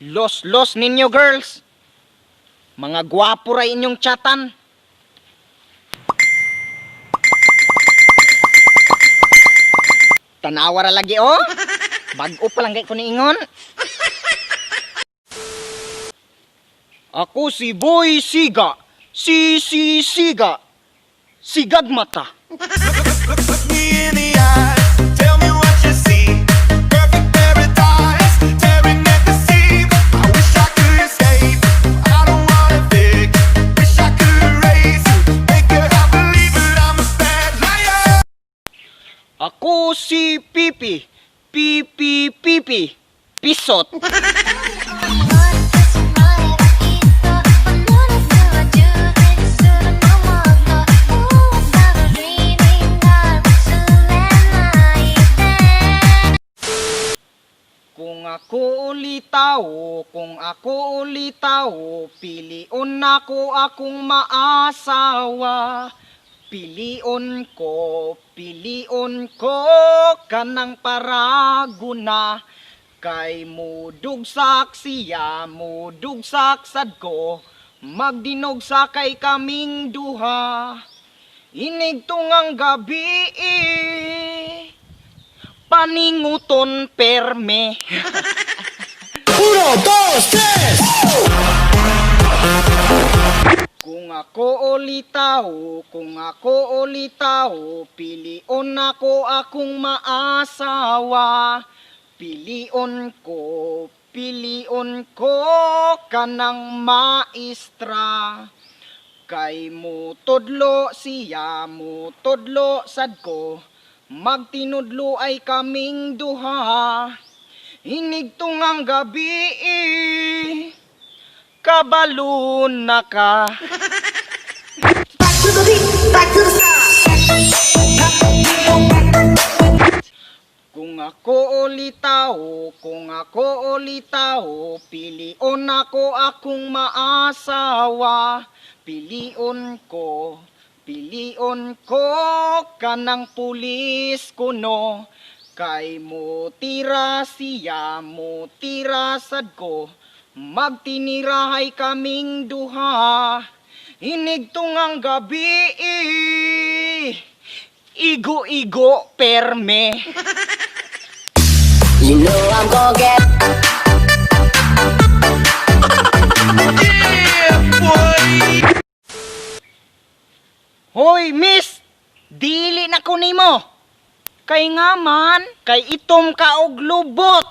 Los ninyo girls. Mga gwapo ra inyong chatan. Tanawa ra lagi oh. Bag-o pa lang kay ko niingon. Ako si Boy Siga. Siga. Sigag mata. Look me in the eyes, tell me what you see. Perfect paradise, tearing at the seams. I wish I could escape, I don't wanna think. Wish I could erase you, make your heart believe that I'm a bad liar. Ako si Pipi. Pipi. Pisot. Kung ako ulitaw, pilion ako akong maasawa. Pilion ko kanang paraguna. Kay mudugsak siya, mudugsak sad ko. Magdinog sa kay kaming duha. Inig tungang gabi, paninguton perme. 1, 2, 3. Kung ako ulitaw, pilion ako akong maasawa. Pilion ko kanang maestra. Kay mutudlo siya, mutudlo sad ko. Magtinudlo ay kaming duha. Inig tungang gabi, kabalun na ka. Back to the beat, back to the start. Kung ako ulitaw, pilion ako akong maasawa. Pilion ko kanang pulis kuno. Kay mutira siya, mutira sad ko. Magtinirahay kaming duha. Inig tungang gabi, igo perme. You know I'm gon' get. Yeah, boy. Hoy, miss! Dili na ko nimo. Kay nga man, kay itom ka og lubot.